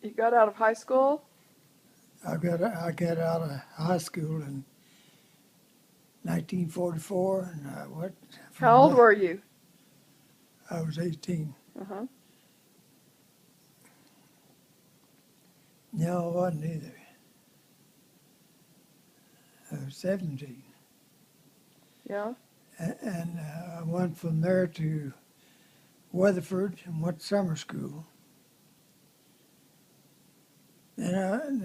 You got out of high school? I got out of high school in 1944, and I went How from old there. were you? I was 18. Uh-huh. No, I wasn't either. I was 17. Yeah. And I went from there to Weatherford and went to summer school. Then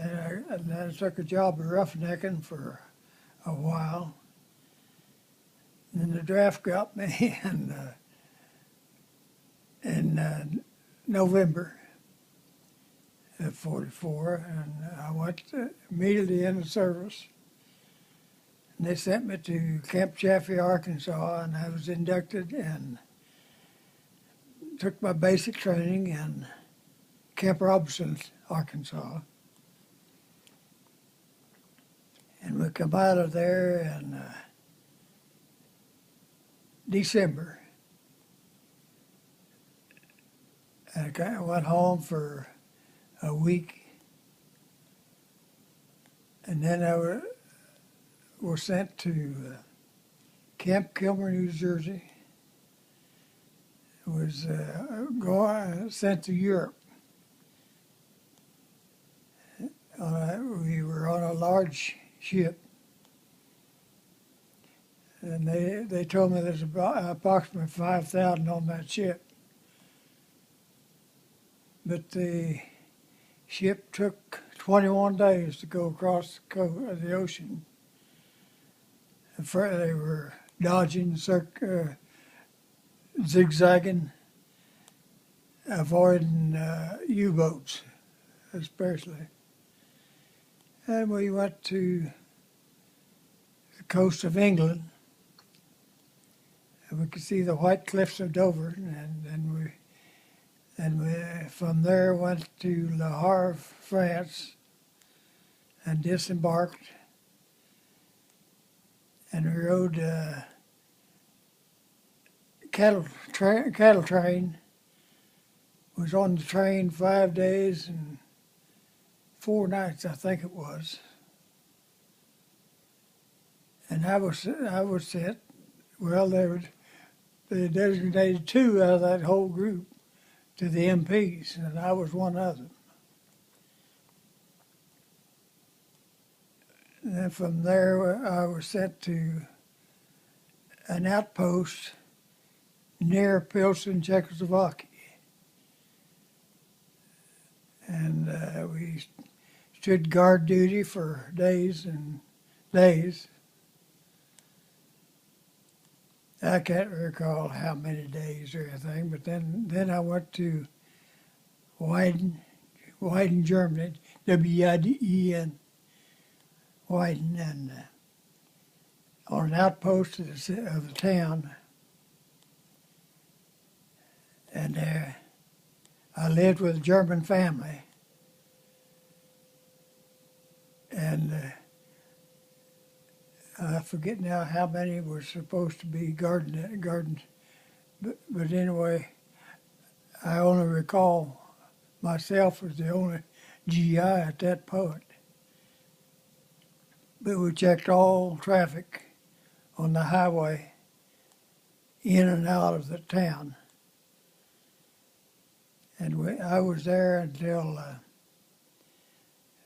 I took a job at roughnecking for a while. And then the draft got me in November of 44, and I went immediately into service. And they sent me to Camp Chaffee, Arkansas, and I was inducted and took my basic training in Camp Robinson, Arkansas. And we come out of there in December. And I went home for a week. And then was sent to Camp Kilmer, New Jersey. Was sent to Europe. We were on a large ship, and they told me there's about approximately 5,000 on that ship. But the ship took 21 days to go across the ocean. They were dodging, zigzagging, avoiding U-boats, especially. And we went to the coast of England, and we could see the white cliffs of Dover, and we from there went to Le Havre, France, and disembarked, and we rode cattle train. Was on the train 5 days and 4 nights, I think it was. And I was sent. Well, they designated 2 out of that whole group to the MPs, and I was one of them. And then from there, I was sent to an outpost near Pilsen, Czechoslovakia. And we stood guard duty for days and days. I can't recall how many days or anything, but then I went to Weiden, Germany, W-I-D-E-N, Weiden, and on an outpost of the town. And I lived with a German family. And I forget now how many were supposed to be guarding. But anyway, I only recall myself as the only GI at that point. But we checked all traffic on the highway in and out of the town. And I was there until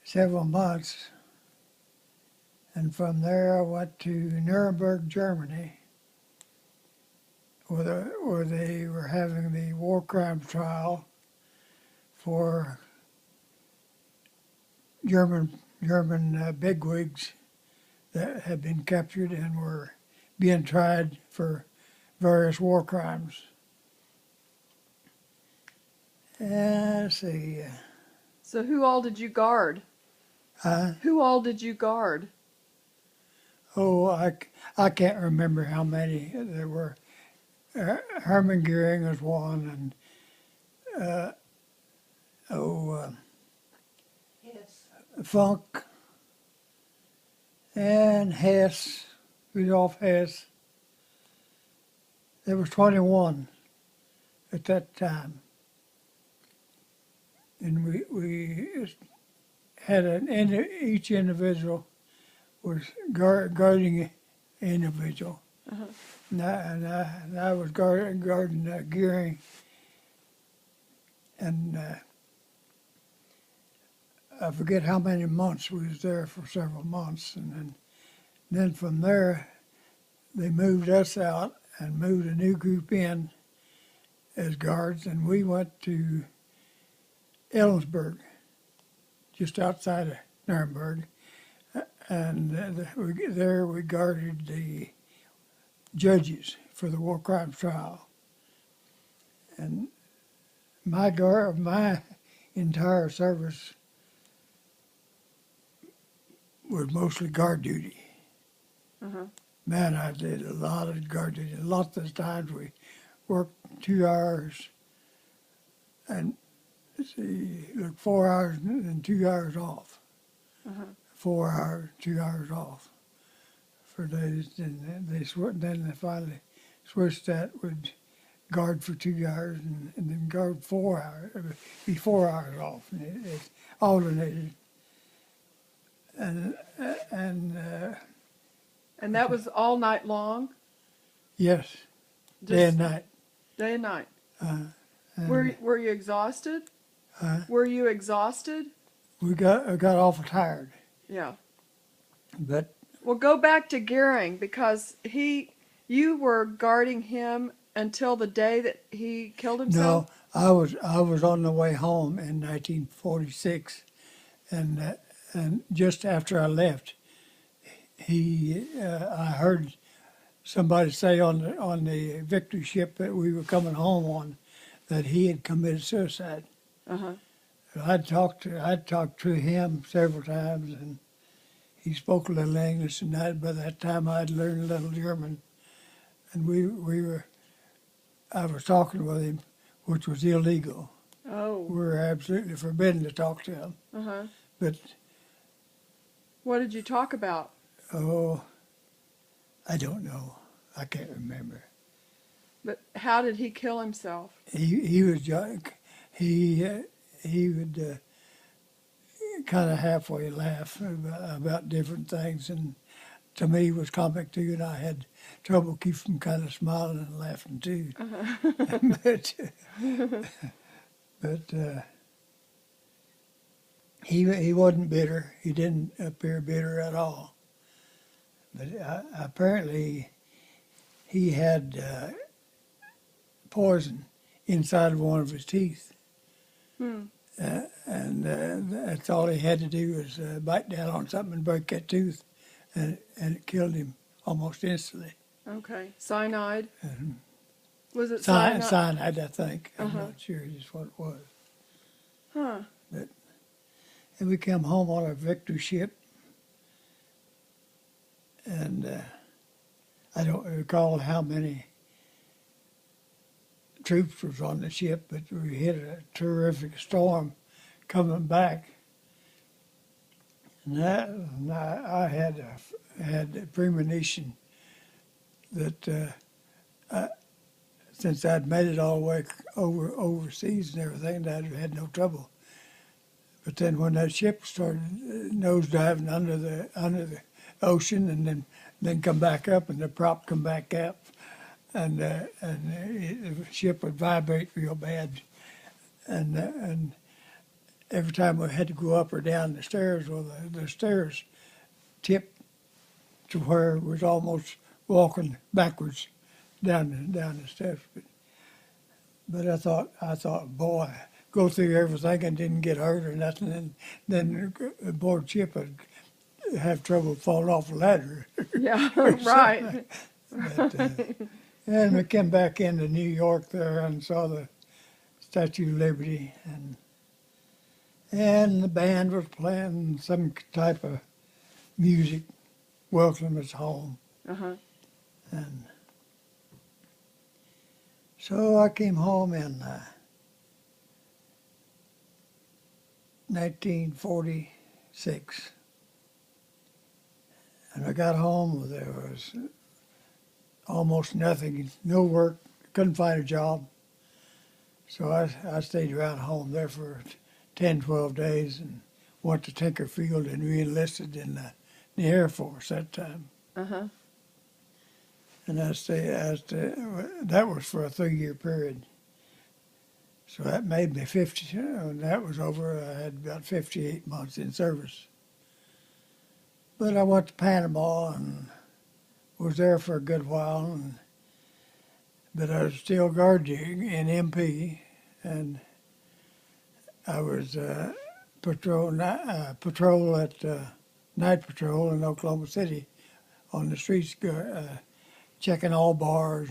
several months. And from there I went to Nuremberg, Germany, where they were having the war crimes trial for German bigwigs that had been captured and were being tried for various war crimes. And let's see. So who all did you guard? Uh, Who all did you guard? oh, I can't remember how many there were. Hermann Goering was one, and Yes. Funk, and Hess, Rudolf Hess. There was 21 at that time. And we each individual was guarding an individual. Uh-huh. And I was guarding Gearing, and I forget how many months we was there for several months, and then from there they moved us out and moved a new group in as guards, and we went to Ellensburg, just outside of Nuremberg, and there we guarded the judges for the war crimes trial. And my entire service was mostly guard duty. Uh-huh. Man, I did a lot of guard duty. Lots of times we worked 2 hours and 4 hours and 2 hours off. Uh-huh. 4 hours, 2 hours off for days. And then they finally switched that would guard for 2 hours and then guard 4 hours, be 4 hours off. And it alternated. And And that was all night long? yes, day and night. Day and night. And Were you exhausted? Were you exhausted? I got awful tired, Yeah. but Well, go back to Gearing because you were guarding him until the day that he killed no, himself? I was on the way home in 1946, and just after I left, I heard somebody say on the Victory ship that we were coming home on that he had committed suicide. Uh-huh. I'd talked to him several times, and he spoke a little English, and by that time I'd learned a little German, and I was talking with him, which was illegal. Oh. We were absolutely forbidden to talk to him. Uh-huh. But What did you talk about? oh, I don't know. I can't remember. But how did he kill himself? He was he would kind of halfway laugh about different things, and to me it was comic too, and I had trouble keep from kind of smiling and laughing too. but he wasn't bitter. He didn't appear bitter at all. But apparently he had poison inside of one of his teeth. Hmm. And that's all he had to do was bite down on something and break that tooth, and it killed him almost instantly. Okay. Cyanide? And Was it cyanide? cyanide, I think. I'm Uh-huh. not sure just what it was. Huh. And we came home on a Victory ship, and I don't recall how many troops was on the ship, but we hit a terrific storm coming back. And I had a premonition that since I'd made it all the way overseas and everything, that I'd had no trouble. But then when that ship started nosediving under the ocean, and then come back up, and the prop come back up, and the ship would vibrate real bad, and every time we had to go up or down the stairs, well, the stairs tipped to where it was almost walking backwards down the steps. But I thought, boy, go through everything and didn't get hurt or nothing, and then aboard ship would have trouble falling off the ladder. Yeah, right. But, and we came back into New York there and saw the Statue of Liberty, and the band was playing some type of music, welcome us home. Uh-huh. And so I came home in 1946. And I got home, there was almost nothing, no work, couldn't find a job. So I stayed around home there for 10, 12 days and went to Tinker Field and re-enlisted in the Air Force that time. Uh-huh. And that was for a 3-year period. So that made me 50. When that was over, I had about 58 months in service. But I went to Panama and was there for a good while. But I was still guarding in MP, and I was patrol at night patrol in Oklahoma City on the streets, checking all bars.